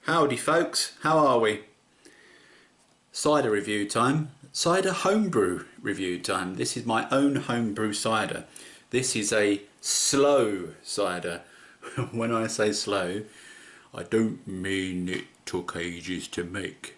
Howdy folks, how are we? Cider review time, cider homebrew review time. This is my own homebrew cider. This is a slow cider. When I say slow, I don't mean it took ages to make.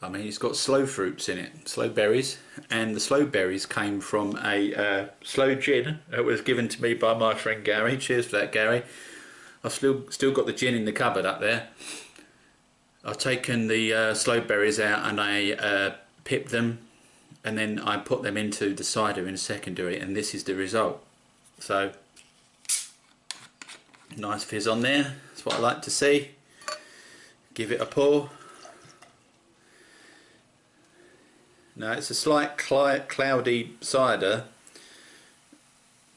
I mean it's got sloe fruits in it, sloe berries, and the sloe berries came from a sloe gin that was given to me by my friend Gary. Cheers for that, Gary. I've still got the gin in the cupboard up there. I've taken the sloe berries out and I pipped them, and then I put them into the cider in secondary, and this is the result. So nice fizz on there, that's what I like to see. Give it a pour. Now it's a slight cloudy cider.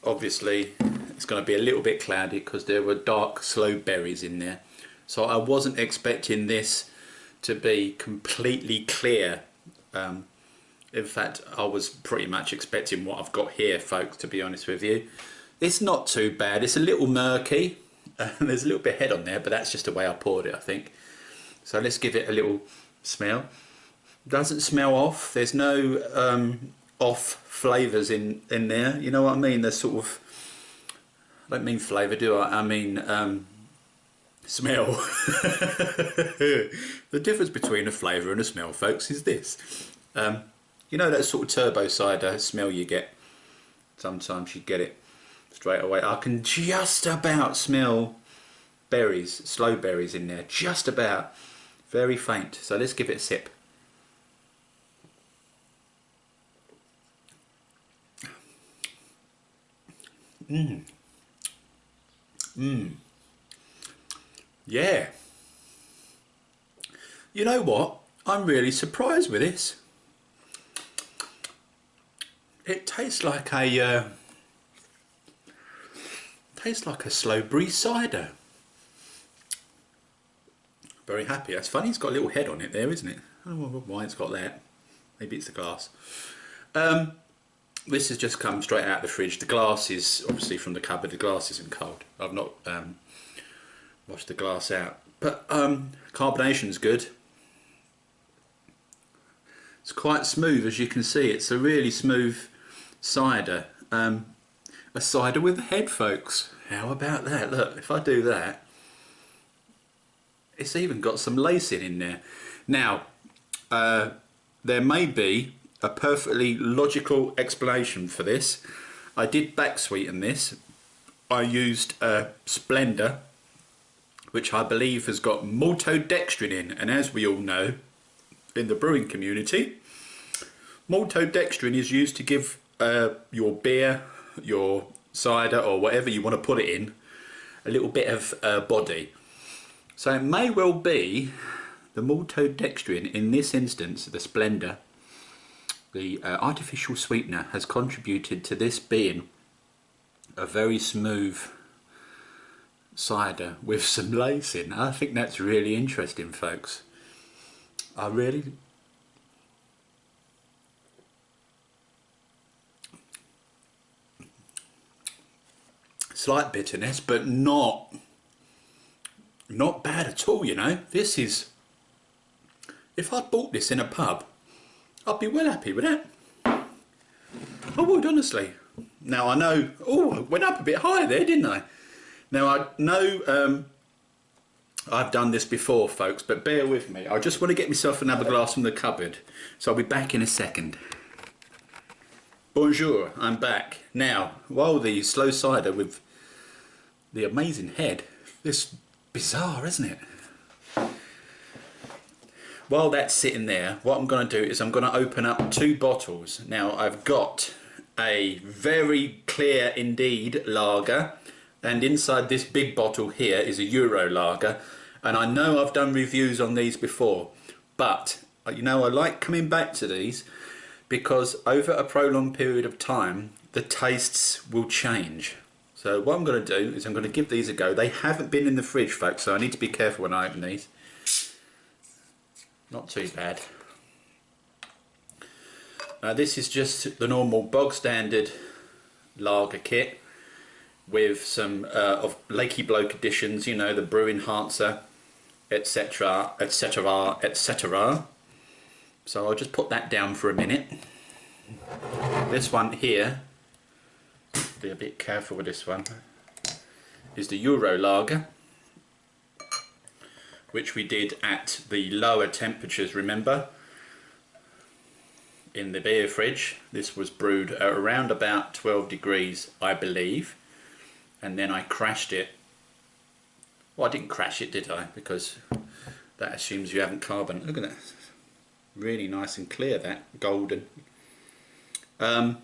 Obviously it's going to be a little bit cloudy because there were dark sloe berries in there, so I wasn't expecting this to be completely clear. In fact, I was pretty much expecting what I've got here, folks, to be honest with you. It's not too bad, it's a little murky. There's a little bit of head on there, but that's just the way I poured it, I think. So let's give it a little smell. Doesn't smell off, there's no off flavours in there, you know what I mean? There's sort of, I don't mean flavour, do I? I mean smell. The difference between a flavour and a smell, folks, is this. You know that sort of turbo cider smell you get? Sometimes you get it straight away. I can just about smell berries, sloe berries in there, just about. Very faint. So let's give it a sip. Yeah. You know what? I'm really surprised with this. It tastes like a slow breeze cider. Very happy. That's funny. It's got a little head on it there, isn't it? I don't know why it's got that. Maybe it's the glass. This has just come straight out of the fridge. The glass is obviously from the cupboard. The glass isn't cold. I've not washed the glass out. But carbonation's good. It's quite smooth, as you can see. It's a really smooth cider. A cider with a head, folks. How about that? Look, if I do that, it's even got some lacing in there. Now, there may be a perfectly logical explanation for this. I did back sweeten this. I used Splendor, which I believe has got maltodextrin in, and as we all know in the brewing community, maltodextrin is used to give your beer, your cider, or whatever you want to put it in, a little bit of body. So it may well be the maltodextrin in this instance, the Splendor, the artificial sweetener, has contributed to this being a very smooth cider with some lacing. I think that's really interesting, folks. I really... Slight bitterness, but not bad at all, you know. This is... If I bought this in a pub, I'd be well happy with that. I would, honestly. Now I know, oh, I went up a bit higher there, didn't I? Now I know I've done this before, folks, but bear with me. I just want to get myself another glass from the cupboard, so I'll be back in a second. Bonjour, I'm back. Now, while the sloe cider with the amazing head, it's bizarre, isn't it? While that's sitting there, what I'm going to do is I'm going to open up 2 bottles. Now I've got a very clear indeed lager, and inside this big bottle here is a Euro lager, and I know I've done reviews on these before, but you know, I like coming back to these because over a prolonged period of time the tastes will change. So what I'm going to do is I'm going to give these a go. They haven't been in the fridge, folks, so I need to be careful when I open these. Not too bad. This is just the normal bog standard lager kit with some of Lakey Bloke additions, you know, the brew enhancer, etc, etc, etc. So I'll just put that down for a minute. This one here, be a bit careful with this one, is the Euro Lager, which we did at the lower temperatures, remember, in the beer fridge. This was brewed at around about 12 degrees, I believe, and then I crashed it. Well, I didn't crash it, did I? Because that assumes you haven't carbon. Look at that, really nice and clear, that golden. The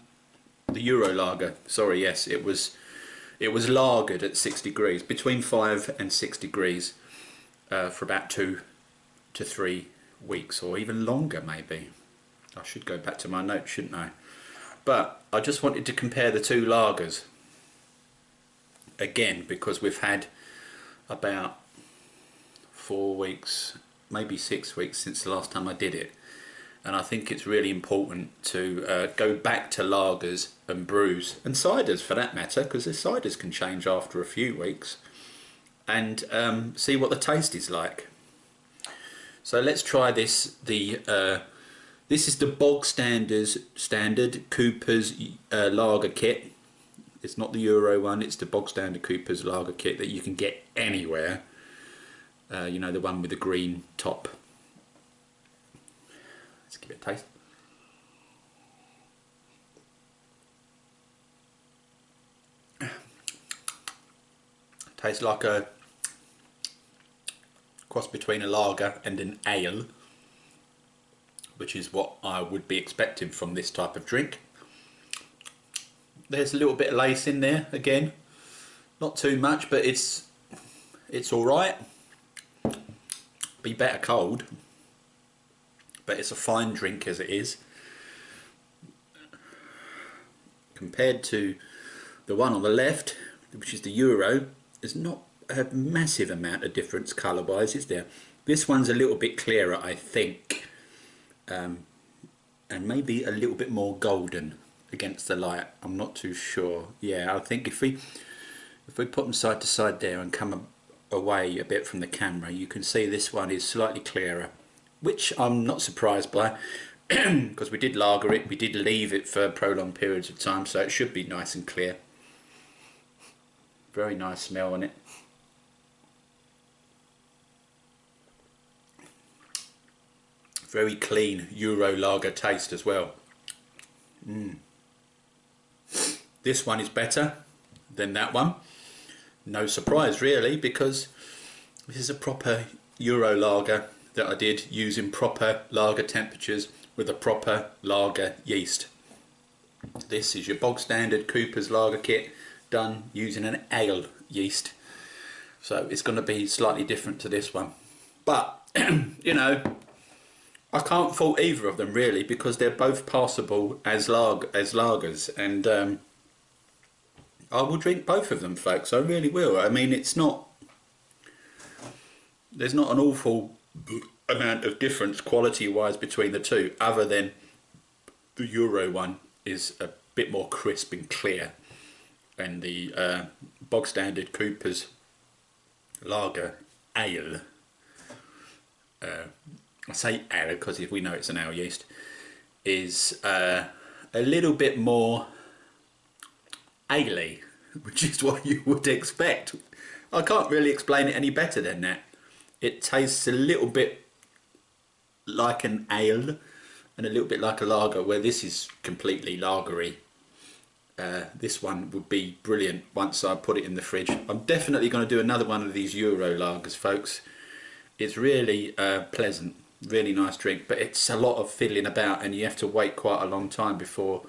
Euro Lager, sorry, yes, it was lagered at 6 degrees, between 5 and 6 degrees, for about 2 to 3 weeks, or even longer maybe. I should go back to my notes, shouldn't I? But I just wanted to compare the two lagers again, because we've had about 4 weeks, maybe 6 weeks since the last time I did it, and I think it's really important to go back to lagers and brews, and ciders for that matter, because the ciders can change after a few weeks, and see what the taste is like. So let's try this. This is the bog standard Cooper's lager kit. It's not the Euro one, it's the bog standard Cooper's lager kit that you can get anywhere. You know, the one with the green top. Let's give it a taste. Tastes like a cross between a lager and an ale, which is what I would be expecting from this type of drink. There's a little bit of lace in there again, not too much, but it's all right. Be better cold, but it's a fine drink as it is. Compared to the one on the left, which is the Euro, there's not a massive amount of difference colour wise, is there? This one's a little bit clearer, I think, and maybe a little bit more golden against the light. I'm not too sure. Yeah, I think if we put them side to side there and come away a bit from the camera, you can see this one is slightly clearer, which I'm not surprised by, because we did lager it, we did leave it for prolonged periods of time, so it should be nice and clear. Very nice smell on it. Very clean Euro lager taste as well. This one is better than that one. No surprise really, because this is a proper Euro lager that I did using proper lager temperatures with a proper lager yeast. This is your bog standard Cooper's lager kit done using an ale yeast, so it's going to be slightly different to this one, but you know, I can't fault either of them really, because they're both passable as lagers, and I will drink both of them, folks. I really will. I mean, there's not an awful amount of difference quality wise between the two, other than the Euro one is a bit more crisp and clear, and the bog standard Cooper's lager ale, I say ale because if we know it's an ale yeast, is a little bit more ale-y, which is what you would expect. I can't really explain it any better than that. It tastes a little bit like an ale and a little bit like a lager, where this is completely lagery. This one would be brilliant once I put it in the fridge. I'm definitely going to do another one of these Euro lagers, folks. It's really pleasant, really nice drink, but it's a lot of fiddling about, and you have to wait quite a long time before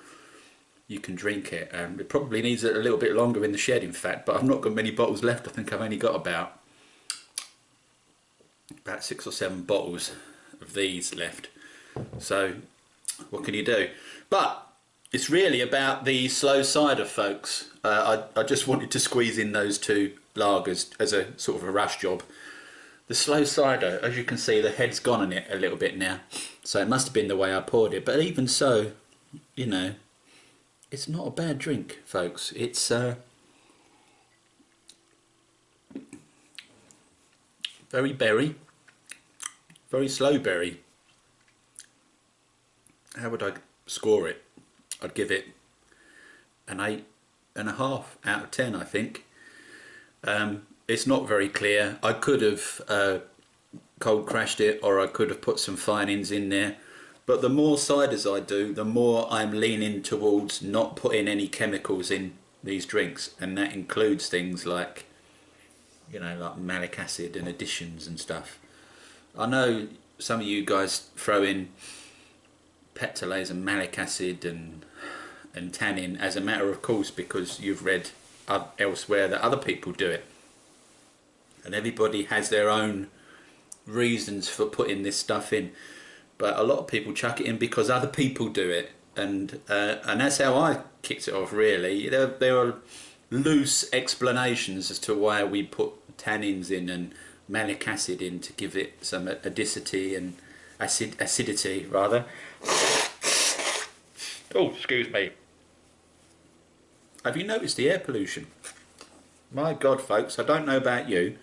you can drink it. It probably needs it a little bit longer in the shed, in fact, but I've not got many bottles left. I think I've only got about 6 or 7 bottles of these left. So what can you do? But it's really about the Sloe Cider, folks. I just wanted to squeeze in those two lagers as a sort of a rush job. The Sloe Cider, as you can see, the head's gone on it a little bit now, so it must have been the way I poured it, but even so, you know, it's not a bad drink, folks. It's very berry, very slow berry. How would I score it? I'd give it an 8.5 out of 10, I think. It's not very clear. I could have cold crashed it, or I could have put some finings in there. But the more ciders I do, the more I'm leaning towards not putting any chemicals in these drinks, and that includes things like, you know, like malic acid and additions and stuff. I know some of you guys throw in pectolase and malic acid and tannin as a matter of course because you've read elsewhere that other people do it, and everybody has their own reasons for putting this stuff in, but a lot of people chuck it in because other people do it, and that's how I kicked it off really. There are loose explanations as to why we put tannins in and malic acid in to give it some acidity and acidity rather. Oh, excuse me. Have you noticed the air pollution? My God, folks, I don't know about you,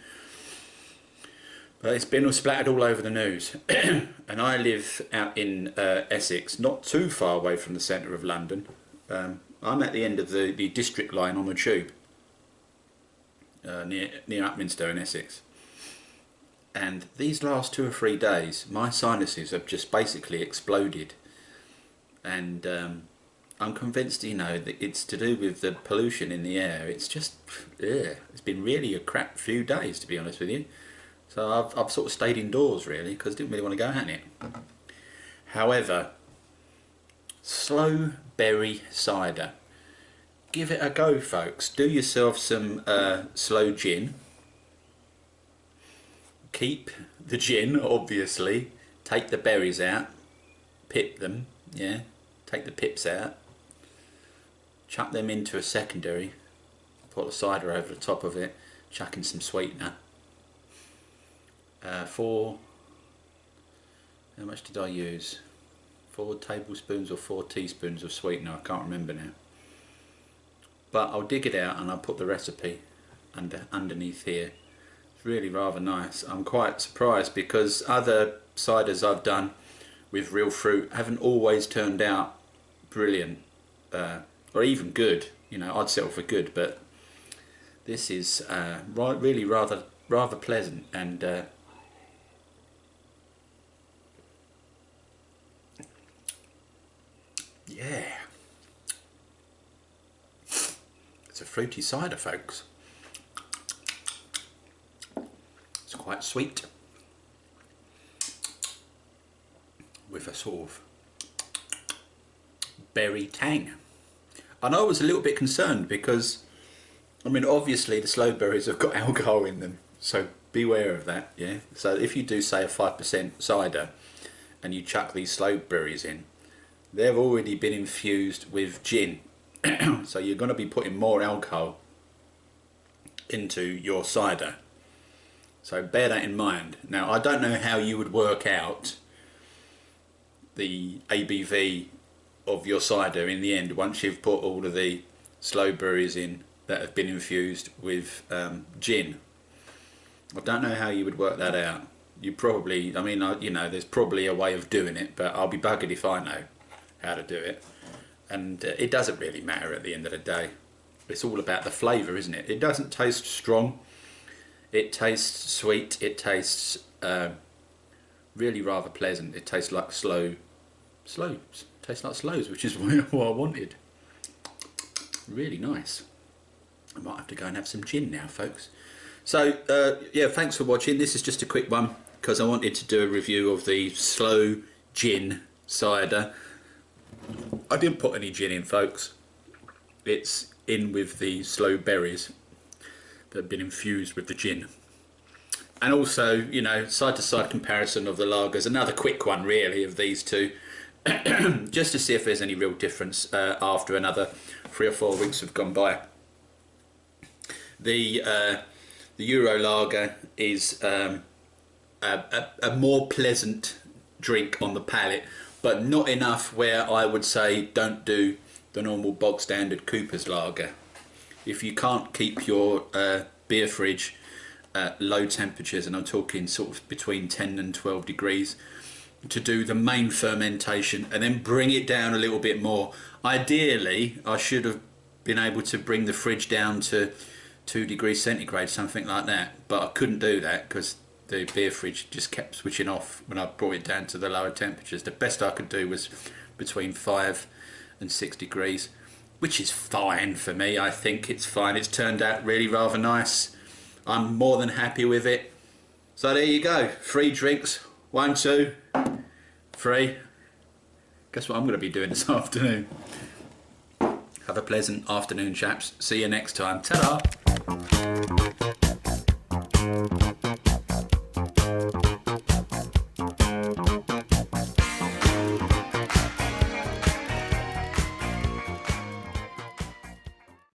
but it's been splattered all over the news. And I live out in Essex, not too far away from the centre of London. I'm at the end of the district line on the tube, near Upminster in Essex. And these last 2 or 3 days, my sinuses have just basically exploded. And I'm convinced, you know, that it's to do with the pollution in the air. It's just, it's been really a crap few days, to be honest with you. So I've sort of stayed indoors really because I didn't really want to go at it. However, Sloe Berry Cider. Give it a go, folks. Do yourself some sloe gin. Keep the gin, obviously. Take the berries out. Pip them, yeah. Take the pips out. Chuck them into a secondary. Put the cider over the top of it. Chuck in some sweetener. How much did I use? 4 tablespoons or 4 teaspoons of sweetener, I can't remember now. But I'll dig it out and I'll put the recipe underneath here. It's really rather nice. I'm quite surprised because other ciders I've done with real fruit haven't always turned out brilliant, or even good. You know, I'd settle for good, but this is really rather pleasant, and yeah, it's a fruity cider, folks. It's quite sweet with a sort of berry tang. And I was a little bit concerned because, I mean, obviously the sloe berries have got alcohol in them, so beware of that, yeah. So if you do say a 5% cider and you chuck these sloe berries in, they've already been infused with gin. So you're going to be putting more alcohol into your cider. So bear that in mind. Now, I don't know how you would work out the ABV of your cider in the end once you've put all of the sloe berries in that have been infused with gin. I don't know how you would work that out. You probably, I mean, you know, there's probably a way of doing it, but I'll be buggered if I know how to do it. And it doesn't really matter at the end of the day. It's all about the flavour, isn't it? It doesn't taste strong. It tastes sweet. It tastes really rather pleasant. It tastes like sloes. Tastes like sloes, which is what I wanted. Really nice. I might have to go and have some gin now, folks. So yeah, thanks for watching. This is just a quick one because I wanted to do a review of the Sloe Gin Cider. I didn't put any gin in, folks. It's in with the sloe berries that have been infused with the gin. And also, you know, side to side comparison of the lagers. Another quick one really of these two. Just to see if there's any real difference after another 3 or 4 weeks have gone by. The Euro Lager is a more pleasant drink on the palate, but not enough where I would say don't do the normal bog standard Cooper's Lager. If you can't keep your beer fridge at low temperatures, and I'm talking sort of between 10 and 12 degrees, to do the main fermentation and then bring it down a little bit more. Ideally, I should have been able to bring the fridge down to 2 degrees centigrade, something like that, but I couldn't do that because the beer fridge just kept switching off when I brought it down to the lower temperatures. The best I could do was between 5 and 6 degrees, which is fine for me. I think it's fine. It's turned out really rather nice. I'm more than happy with it. So there you go, 3 drinks. 1, 2, 3. Guess what I'm going to be doing this afternoon? Have a pleasant afternoon, chaps. See you next time. Ta-da!